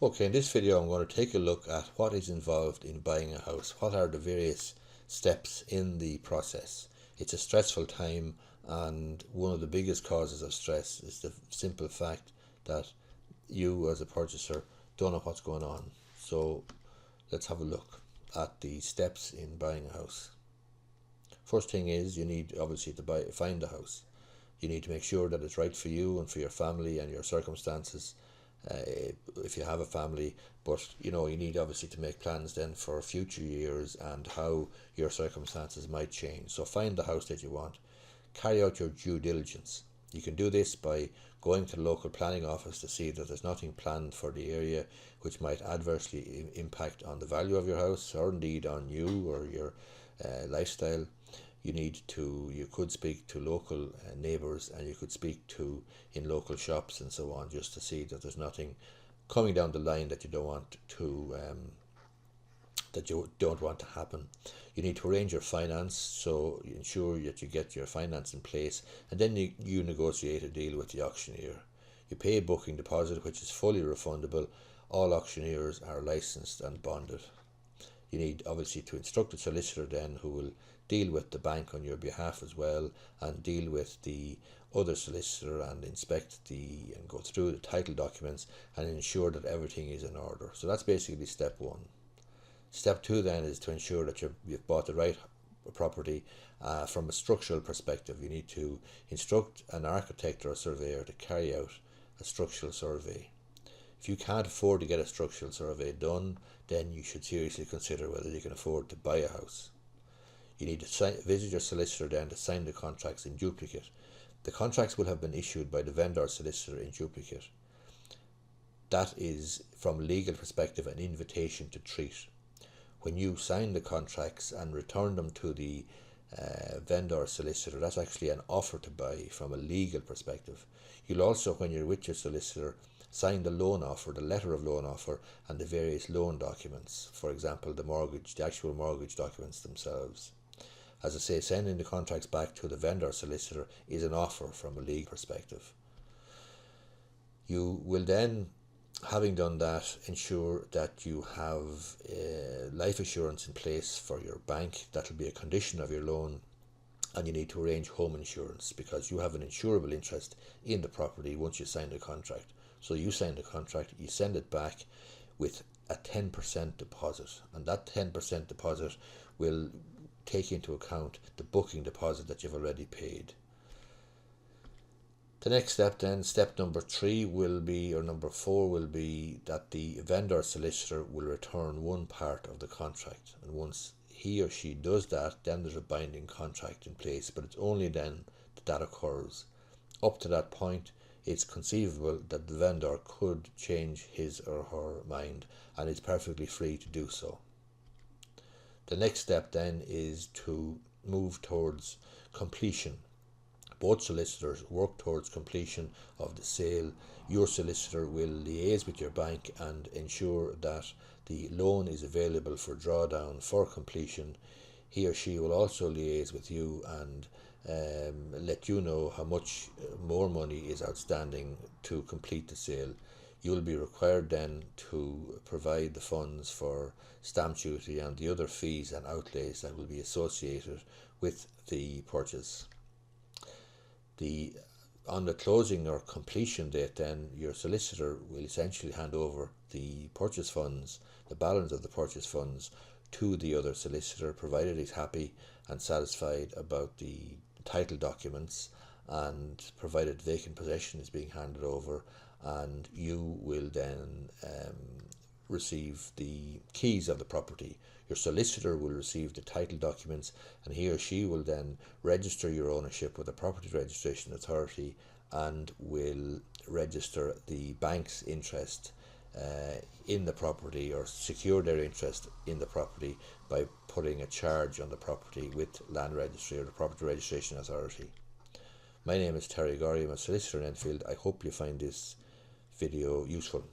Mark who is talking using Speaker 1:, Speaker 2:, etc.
Speaker 1: Okay, in this video I'm going to take a look at what is involved in buying a house. What are the various steps in the process? It's a stressful time, and one of the biggest causes of stress is the simple fact that you as a purchaser don't know what's going on. So let's have a look at the steps in buying a house. First thing is you need obviously to find a house. You need to make sure that it's right for you and for your family and your circumstances. If you have a family, but you need obviously to make plans then for future years and how your circumstances might change. So find the house that you want, carry out your due diligence. You can do this by going to the local planning office to see that there's nothing planned for the area which might adversely impact on the value of your house or indeed on you or your lifestyle. You could speak to local neighbours, and you could speak to in local shops and so on, just to see that there's nothing coming down the line that you don't want to happen. You need to arrange your finance, so you ensure that you get your finance in place, and then you negotiate a deal with the auctioneer. You pay a booking deposit which is fully refundable. All auctioneers are licensed and bonded. You need obviously to instruct a solicitor then who will deal with the bank on your behalf as well, and deal with the other solicitor and and go through the title documents and ensure that everything is in order. So that's basically step one. Step two then is to ensure that you've bought the right property from a structural perspective. You need to instruct an architect or a surveyor to carry out a structural survey. If you can't afford to get a structural survey done, then you should seriously consider whether you can afford to buy a house. You need to visit your solicitor then to sign the contracts in duplicate. The contracts will have been issued by the vendor solicitor in duplicate. That is, from a legal perspective, an invitation to treat. When you sign the contracts and return them to the vendor solicitor, that's actually an offer to buy from a legal perspective. You'll also, when you're with your solicitor, sign the loan offer, the letter of loan offer, and the various loan documents. For example, the actual mortgage documents themselves. As I say, sending the contracts back to the vendor solicitor is an offer from a legal perspective. You will then, having done that, ensure that you have life assurance in place for your bank. That will be a condition of your loan. And you need to arrange home insurance, because you have an insurable interest in the property once you sign the contract. So you sign the contract, you send it back with a 10% deposit, and that 10% deposit will take into account the booking deposit that you've already paid. The next step then, step number 3 will be, or number 4 will be, that the vendor solicitor will return one part of the contract, and once he or she does that, then there's a binding contract in place, but it's only then that occurs. Up to that point, it's conceivable that the vendor could change his or her mind, and it's perfectly free to do so. The next step then is to move towards completion. Both solicitors work towards completion of the sale. Your solicitor will liaise with your bank and ensure that the loan is available for drawdown for completion. He or she will also liaise with you and let you know how much more money is outstanding to complete the sale. You'll be required then to provide the funds for stamp duty and the other fees and outlays that will be associated with the purchase. On the closing or completion date then, your solicitor will essentially hand over the purchase funds, the balance of the purchase funds, to the other solicitor, provided he's happy and satisfied about the title documents, and provided vacant possession is being handed over, and you will then receive the keys of the property. Your solicitor will receive the title documents, and he or she will then register your ownership with the Property Registration Authority and will register the bank's interest in the property, or secure their interest in the property by putting a charge on the property with Land Registry or the Property Registration Authority. My name is Gorry. I'm a solicitor in Enfield. I hope you find this video useful.